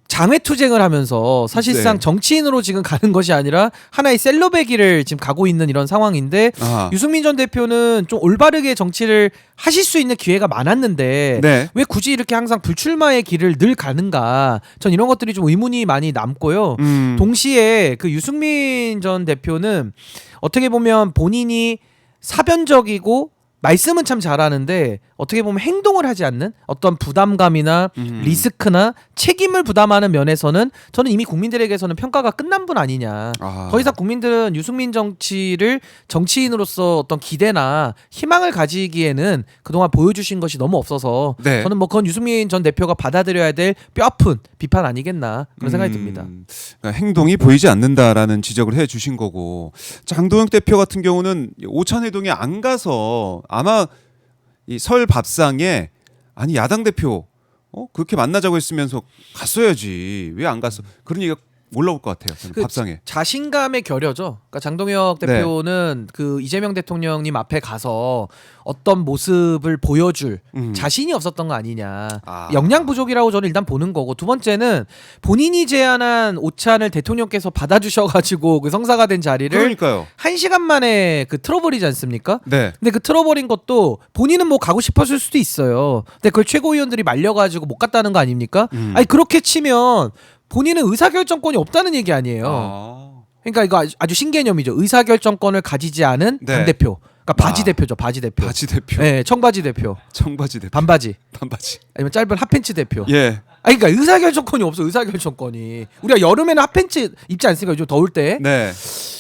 Speaker 2: 장외투쟁을 하면서 사실상
Speaker 1: 네.
Speaker 2: 정치인으로 지금 가는 것이 아니라 하나의 셀러배기를 지금 가고 있는 이런 상황인데
Speaker 1: 아하.
Speaker 2: 유승민 전 대표는 좀 올바르게 정치를 하실 수 있는 기회가 많았는데
Speaker 1: 네.
Speaker 2: 왜 굳이 이렇게 항상 불출마의 길을 늘 가는가 전 이런 것들이 좀 의문이 많이 남고요. 동시에 그 유승민 전 대표는 어떻게 보면 본인이 사변적이고 말씀은 참 잘하는데 어떻게 보면 행동을 하지 않는 어떤 부담감이나 리스크나 책임을 부담하는 면에서는 저는 이미 국민들에게서는 평가가 끝난 분 아니냐. 더 이상 국민들은 유승민 정치를 정치인으로서 어떤 기대나 희망을 가지기에는 그동안 보여주신 것이 너무 없어서
Speaker 1: 네.
Speaker 2: 저는 뭐 그건 유승민 전 대표가 받아들여야 될 뼈아픈 비판 아니겠나 그런 생각이 듭니다.
Speaker 1: 그러니까 행동이 보이지 않는다라는 지적을 해주신 거고 장도영 대표 같은 경우는 오찬회동에 안 가서 아마 이 설 밥상에 아니 야당 대표 그렇게 만나자고 했으면서 갔어야지 왜 안 갔어 그런 얘기가 올라올 것 같아요.
Speaker 2: 그
Speaker 1: 밥상에
Speaker 2: 자신감의 결여죠. 그러니까 장동혁 대표는 그 이재명 대통령님 앞에 가서 어떤 모습을 보여줄 자신이 없었던 거 아니냐. 역량 부족이라고 저는 일단 보는 거고 두 번째는 본인이 제안한 오찬을 대통령께서 받아주셔가지고 그 성사가 된 자리를
Speaker 1: 그러니까요.
Speaker 2: 1시간 만에 그 틀어버리지 않습니까?
Speaker 1: 네.
Speaker 2: 근데 그 틀어버린 것도 본인은 뭐 가고 싶었을 수도 있어요. 근데 그걸 최고위원들이 말려가지고 못 갔다는 거 아닙니까? 아니 그렇게 치면 본인은 의사결정권이 없다는 얘기 아니에요. 그러니까 이거 아주 신개념이죠. 의사결정권을 가지지 않은
Speaker 1: 네.
Speaker 2: 당대표. 그러니까 바지 대표죠. 바지 대표.
Speaker 1: 바지 대표.
Speaker 2: 네, 청바지 대표.
Speaker 1: 청바지 대표.
Speaker 2: 반바지.
Speaker 1: 반바지.
Speaker 2: 아니면 짧은 핫팬츠 대표.
Speaker 1: 예.
Speaker 2: 아니 그러니까 의사결정권이 없어. 의사결정권이. 우리가 여름에는 핫팬츠 입지 않습니까? 요즘 더울 때.
Speaker 1: 네.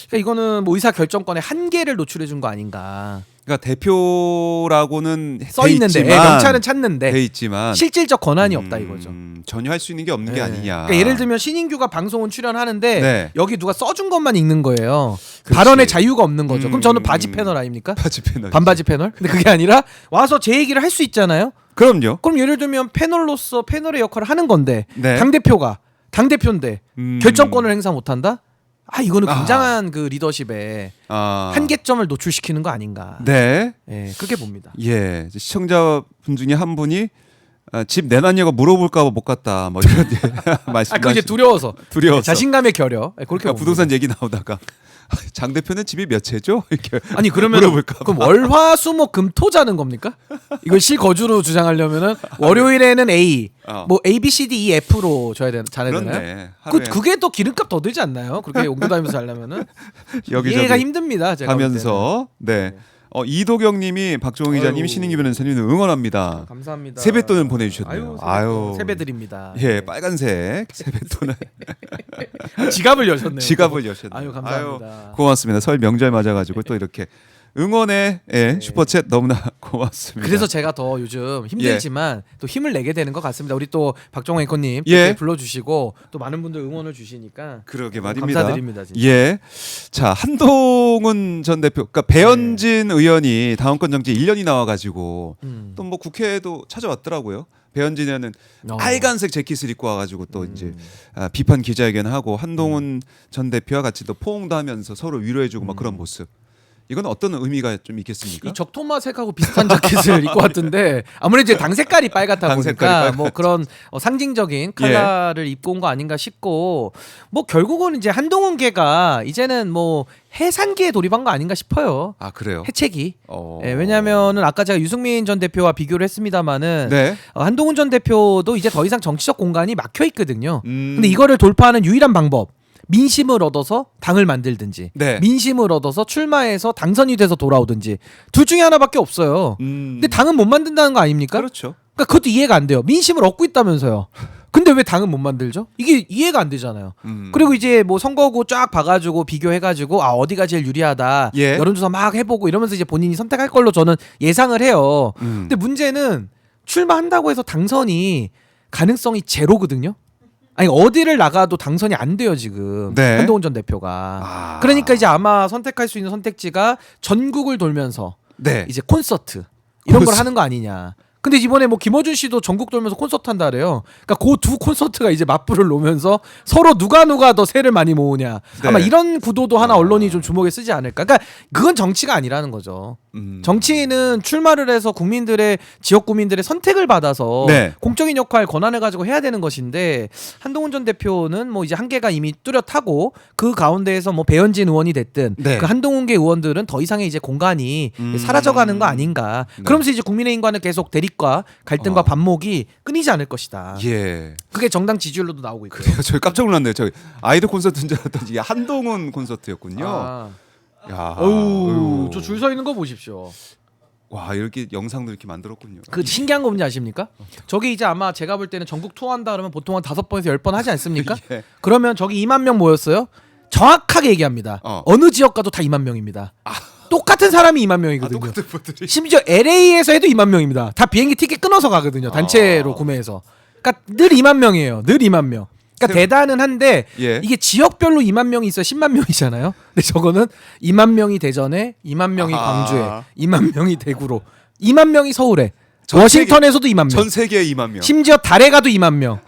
Speaker 2: 그러니까 이거는 뭐 의사결정권의 한계를 노출해 준 거 아닌가.
Speaker 1: 그러니까 대표라고는
Speaker 2: 써 있는데 명찰은 찾는데
Speaker 1: 돼 있지만
Speaker 2: 실질적 권한이 없다 이거죠.
Speaker 1: 전혀 할 수 있는 게 없는 게 아니냐.
Speaker 2: 그러니까 예를 들면 신인규가 방송은 출연하는데
Speaker 1: 네.
Speaker 2: 여기 누가 써준 것만 읽는 거예요.
Speaker 1: 그렇지.
Speaker 2: 발언의 자유가 없는 거죠. 그럼 저는 바지 패널 아닙니까?
Speaker 1: 바지 패널.
Speaker 2: 반바지 패널? 근데 그게 아니라 와서 제 얘기를 할 수 있잖아요.
Speaker 1: 그럼요.
Speaker 2: 그럼 예를 들면 패널로서 패널의 역할을 하는 건데
Speaker 1: 네.
Speaker 2: 당대표인데 결정권을 행사 못한다? 이거는 굉장한 그 리더십에 한계점을 노출시키는 거 아닌가.
Speaker 1: 네.
Speaker 2: 예, 그렇게 봅니다.
Speaker 1: 예, 시청자분 중에 한 분이 집 내놨냐고 물어볼까봐 못 갔다. 뭐 이런 말씀.
Speaker 2: 그거 이제 두려워서. 자신감의 결여. 그렇게
Speaker 1: 그러니까 부동산 얘기 나오다가 장 대표는 집이 몇 채죠? 이렇게
Speaker 2: 아니 그러면
Speaker 1: 물어볼까
Speaker 2: 그럼 월화수목 금토자는 겁니까? 이걸 실거주로 주장하려면은 월요일에는 A, 뭐 A, B, C, D, E, F로 줘야 잘해야 되나요? 그게 또 기름값 더 들지 않나요? 그렇게 옮겨다니면서 하려면은 이해가 힘듭니다. 제가
Speaker 1: 하면서 네. 이도경님이 박종호 기자님, 신인기 변호사님 응원합니다.
Speaker 2: 감사합니다.
Speaker 1: 세뱃돈을 보내주셨네요.
Speaker 2: 세배드립니다.
Speaker 1: 예, 빨간색 세뱃돈을.
Speaker 2: 지갑을 여셨네요.
Speaker 1: 지갑을 여셨네요.
Speaker 2: 감사합니다.
Speaker 1: 고맙습니다. 설 명절 맞아가지고 또 이렇게 응원의 슈퍼챗 너무나 고맙습니다.
Speaker 2: 그래서 제가 더 요즘 힘들지만 또 힘을 내게 되는 것 같습니다. 우리 또 박정호 앵커님 불러주시고 또 많은 분들 응원을 주시니까
Speaker 1: 그러게 말입니다.
Speaker 2: 감사드립니다. 진짜.
Speaker 1: 예, 자 한동훈 전 대표, 그러니까 배현진 의원이 당원권 정지 1년이 나와가지고 또 뭐 국회에도 찾아왔더라고요. 배현진 의원은 빨간색 재킷을 입고 와가지고 또 이제 비판 기자회견하고 한동훈 전 대표와 같이 또 포옹도 하면서 서로 위로해주고 막 그런 모습. 이건 어떤 의미가 좀 있겠습니까?
Speaker 2: 이 적토마색하고 비슷한 자켓을 입고 왔던데 아무래도 이제 당 색깔이 빨갛다 보니까 뭐 그런 상징적인 컬러를 입고 온 거 아닌가 싶고 뭐 결국은 이제 한동훈계가 이제는 뭐 해산기에 돌입한 거 아닌가 싶어요.
Speaker 1: 아 그래요?
Speaker 2: 해체기. 왜냐하면은 아까 제가 유승민 전 대표와 비교를 했습니다마는 한동훈 전 대표도 이제 더 이상 정치적 공간이 막혀 있거든요. 근데 이거를 돌파하는 유일한 방법. 민심을 얻어서 당을 만들든지 민심을 얻어서 출마해서 당선이 돼서 돌아오든지 둘 중에 하나밖에 없어요. 근데 당은 못 만든다는 거 아닙니까?
Speaker 1: 그렇죠.
Speaker 2: 그러니까 그것도 이해가 안 돼요. 민심을 얻고 있다면서요. 근데 왜 당은 못 만들죠? 이게 이해가 안 되잖아요. 그리고 이제 뭐 선거구 쫙 봐가지고 비교해가지고 어디가 제일 유리하다 여론조사 막 해보고 이러면서 이제 본인이 선택할 걸로 저는 예상을 해요. 근데 문제는 출마한다고 해서 당선이 가능성이 제로거든요. 아니 어디를 나가도 당선이 안 돼요 지금 한동훈 전 대표가. 그러니까 이제 아마 선택할 수 있는 선택지가 전국을 돌면서 이제 콘서트 이런 걸 하는 거 아니냐. 근데 이번에 뭐 김어준 씨도 전국 돌면서 콘서트 한다 그래요. 그러니까 그 두 콘서트가 이제 맞불을 놓으면서 서로 누가 더 세를 많이 모으냐. 아마 이런 구도도 하나 언론이 좀 주목에 쓰지 않을까. 그러니까 그건 정치가 아니라는 거죠. 정치인은 출마를 해서 국민들의 지역 국민들의 선택을 받아서 공적인 역할 권한을 가지고 해야 되는 것인데 한동훈 전 대표는 뭐 이제 한계가 이미 뚜렷하고 그 가운데에서 뭐 배현진 의원이 됐든 그 한동훈계 의원들은 더 이상의 이제 공간이 사라져가는 거 아닌가. 그러면서 이제 국민의힘과는 계속 대립과 갈등과 반목이 끊이지 않을 것이다. 그게 정당 지지율로도 나오고 있고요.
Speaker 1: 그래요. 저희 깜짝 놀랐네요. 저희 아이돌 콘서트인 줄 알았더니 한동훈 콘서트였군요. 야,
Speaker 2: 어우, 저 줄 서 있는 거 보십시오.
Speaker 1: 와, 이렇게 영상도 이렇게 만들었군요.
Speaker 2: 그 신기한 거 뭔지 아십니까? 저기 이제 아마 제가 볼 때는 전국 투어한다 그러면 보통 한 5번에서 10번 하지 않습니까? 그러면 저기 2만 명 모였어요. 정확하게 얘기합니다. 어느 지역 가도 다 2만 명입니다. 똑같은 사람이 2만 명이거든요. 심지어 LA에서 해도 2만 명입니다. 다 비행기 티켓 끊어서 가거든요. 단체로 구매해서. 그러니까 늘 2만 명이에요. 늘 2만 명. 그러니까 대단은 한데 이게 지역별로 2만 명이 있어야 10만 명이잖아요. 근데 저거는 2만 명이 대전에, 2만 명이 광주에, 2만 명이 대구로, 2만 명이 서울에, 워싱턴에서도 2만 명.
Speaker 1: 전 세계에 2만 명.
Speaker 2: 심지어 달에 가도 2만 명.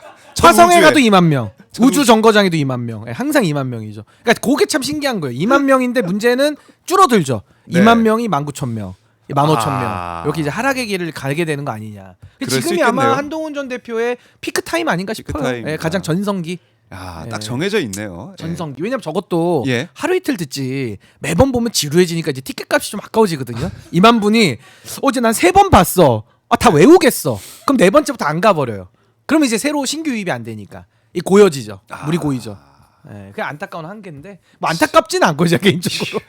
Speaker 2: 화성에 가도 2만 명. 우주 정거장에도 2만 명. 항상 2만 명이죠. 그러니까 그게 참 신기한 거예요. 2만 명인데 문제는 줄어들죠. 2만 명이 19,000명. 15,000명 이렇게 이제 하락의 길을 가게 되는 거 아니냐. 지금이 아마 한동훈 전 대표의 피크 타임 아닌가 싶어요. 가장 전성기.
Speaker 1: 딱 정해져 있네요.
Speaker 2: 전성기. 왜냐면 저것도 하루 이틀 듣지 매번 보면 지루해지니까 이제 티켓값이 좀 아까워지거든요. 2만 분이 어제 난 3번 봤어. 다 외우겠어. 그럼 4번째부터 안 가버려요. 그러면 이제 새로 신규 유입이 안 되니까 이 고여지죠. 물이 고이죠. 그게 안타까운 한계인데 뭐 안타깝지는 않고 제가 개인적으로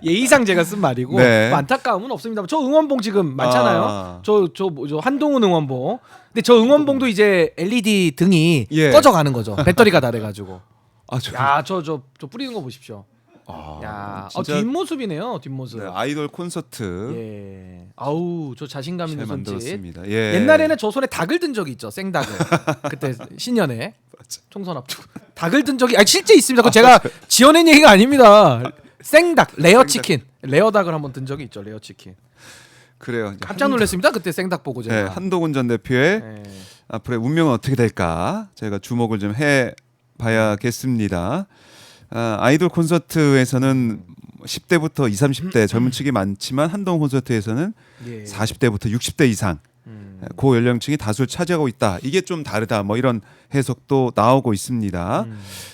Speaker 2: 예의상 제가 쓴 말이고 뭐 안타까움은 없습니다. 저 응원봉 지금 많잖아요. 저 한동훈 응원봉. 근데 저 응원봉도 이제 LED 등이 꺼져가는 거죠. 배터리가 다 돼가지고. 저 뿌리는 거 보십시오. 뒷모습이네요. 뒷모습.
Speaker 1: 아이돌 콘서트.
Speaker 2: 아우 저 자신감 있는 손짓.
Speaker 1: 옛날에는
Speaker 2: 저 손에 닭을 든 적이 있죠. 생닭을. 그때 신년에 총선 앞두고 닭을 든 적이 실제 있습니다. 그거 제가 지어낸 얘기가 아닙니다. 생닭 레어 치킨 레어 닭을 한번 든 적이 있죠. 레어 치킨.
Speaker 1: 그래요.
Speaker 2: 깜짝 놀랐습니다. 그때 생닭 보고 제가.
Speaker 1: 한동훈 전 대표의 앞으로의 운명은 어떻게 될까 저희가 주목을 좀 해봐야겠습니다. 아이돌 콘서트에서는 10대부터 20, 30대 젊은 층이 많지만 한동훈 콘서트에서는 40대부터 60대 이상 고 연령층이 다수를 차지하고 있다. 이게 좀 다르다. 뭐 이런 해석도 나오고 있습니다.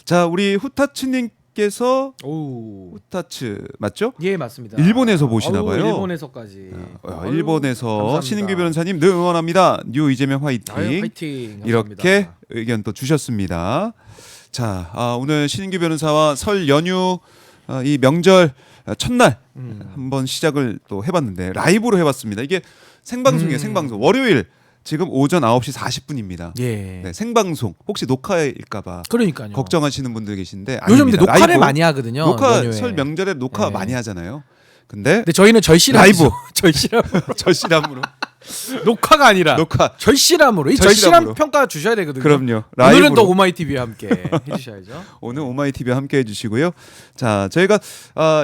Speaker 1: 자, 우리 후타츠님께서 후타츠 맞죠?
Speaker 2: 예, 맞습니다.
Speaker 1: 일본에서 보시나 봐요.
Speaker 2: 일본에서까지.
Speaker 1: 일본에서
Speaker 2: 감사합니다.
Speaker 1: 신인규 변호사님 늘 응원합니다. 뉴 이재명 화이팅.
Speaker 2: 화이팅.
Speaker 1: 이렇게 의견 또 주셨습니다. 자, 오늘 신인규 변호사와 설 연휴 이 명절 첫날 한번 시작을 또 해봤는데 라이브로 해봤습니다. 이게 생방송이에요. 생방송. 월요일 지금 오전 9시 40분입니다. 생방송. 혹시 녹화일까봐
Speaker 2: 그러니까요.
Speaker 1: 걱정하시는 분들 계신데
Speaker 2: 요즘 근데 녹화를 라이브? 많이 하거든요.
Speaker 1: 녹화
Speaker 2: 연휴에.
Speaker 1: 설 명절에 녹화 많이 하잖아요.
Speaker 2: 근데 저희는 절실함
Speaker 1: 라이브
Speaker 2: 절실함으로
Speaker 1: 절실함으로
Speaker 2: 녹화가 아니라
Speaker 1: 녹화
Speaker 2: 절실함으로 이 절실함 평가 주셔야 되거든요.
Speaker 1: 그럼요.
Speaker 2: 오늘은 또 오마이 TV와 함께 해주셔야죠.
Speaker 1: 오늘 오마이 TV와 함께 해주시고요. 자, 저희가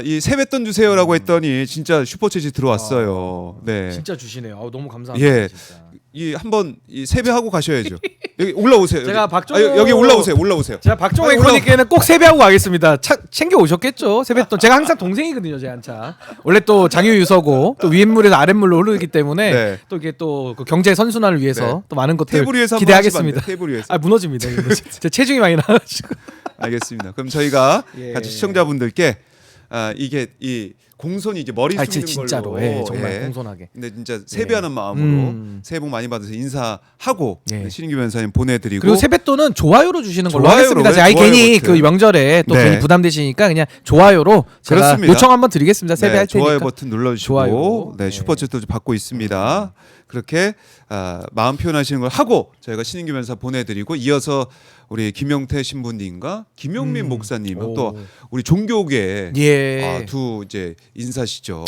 Speaker 1: 이 세뱃돈 주세요라고 했더니 진짜 슈퍼챗이 들어왔어요. 네,
Speaker 2: 진짜 주시네요. 너무 감사합니다.
Speaker 1: 예,
Speaker 2: 진짜.
Speaker 1: 이 한번 이 세배하고 가셔야죠. 여기 올라오세요.
Speaker 2: 제가
Speaker 1: 여기.
Speaker 2: 박종
Speaker 1: 여기 올라오세요.
Speaker 2: 제가 박종호 앵커님께는 꼭 세배하고 가겠습니다. 챙겨 오셨겠죠? 세뱃돈. 제가 항상 동생이거든요, 제 한차. 원래 또 장유유서고 또 윗물에서 아랫물로 흐르기 때문에
Speaker 1: 네.
Speaker 2: 또 이게 또 그 경제 선순환을 위해서
Speaker 1: 네.
Speaker 2: 또 많은 것들
Speaker 1: 테이블 위에서
Speaker 2: 기대하겠습니다.
Speaker 1: 테이블 위에서.
Speaker 2: 아 무너집니다. 제 체중이 많이 나가지고.
Speaker 1: 알겠습니다. 그럼 저희가
Speaker 2: 예.
Speaker 1: 같이 시청자분들께 이게 이 공손히 이제 머리 숙이는
Speaker 2: 진짜로
Speaker 1: 걸로
Speaker 2: 예, 정말 공손하게.
Speaker 1: 근데 진짜 세배하는 마음으로 새해 복 많이 받으세요 인사하고
Speaker 2: 예.
Speaker 1: 신인규 변호사님 보내드리고
Speaker 2: 그리고 세뱃돈은 좋아요로 주시는 걸로
Speaker 1: 좋아요로,
Speaker 2: 하겠습니다. 제가
Speaker 1: 좋아요
Speaker 2: 괜히
Speaker 1: 버튼.
Speaker 2: 그 명절에 또
Speaker 1: 네.
Speaker 2: 괜히 부담되시니까 그냥 좋아요로 제가
Speaker 1: 그렇습니다.
Speaker 2: 요청 한번 드리겠습니다. 세배할 테니까.
Speaker 1: 좋아요 버튼 눌러주시고
Speaker 2: 좋아요.
Speaker 1: 네,
Speaker 2: 네.
Speaker 1: 슈퍼챗도 받고 있습니다. 그렇게 마음 표현하시는 걸 하고 저희가 신인규 변호사 보내드리고 이어서 우리 김용태 신부님과 김용민 목사님 또 우리 종교계
Speaker 2: 예.
Speaker 1: 두 이제 인사시죠.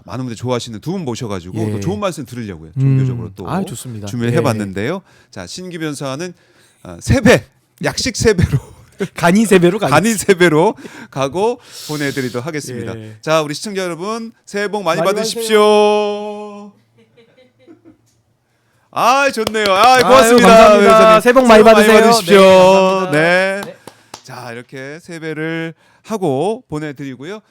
Speaker 1: 많은 분들 좋아하시는 두 분 모셔가지고
Speaker 2: 예.
Speaker 1: 또 좋은 말씀 들으려고요. 종교적으로 또
Speaker 2: 좋습니다.
Speaker 1: 준비를
Speaker 2: 예.
Speaker 1: 해봤는데요. 자 신기 변사는 세배 약식 세배로
Speaker 2: 간이 세배로 가겠습니다.
Speaker 1: 간이 세배로 가고 보내드리도록 하겠습니다.
Speaker 2: 예.
Speaker 1: 자 우리 시청자 여러분 새해 복 많이
Speaker 2: 많이
Speaker 1: 받으십시오. 아 좋네요. 아 고맙습니다.
Speaker 2: 감사합니다.
Speaker 1: 변호사님.
Speaker 2: 새해 복 많이 받으세요.
Speaker 1: 받으십시오.
Speaker 2: 네, 감사합니다.
Speaker 1: 네.
Speaker 2: 네.
Speaker 1: 자 이렇게 세배를 하고 보내드리고요.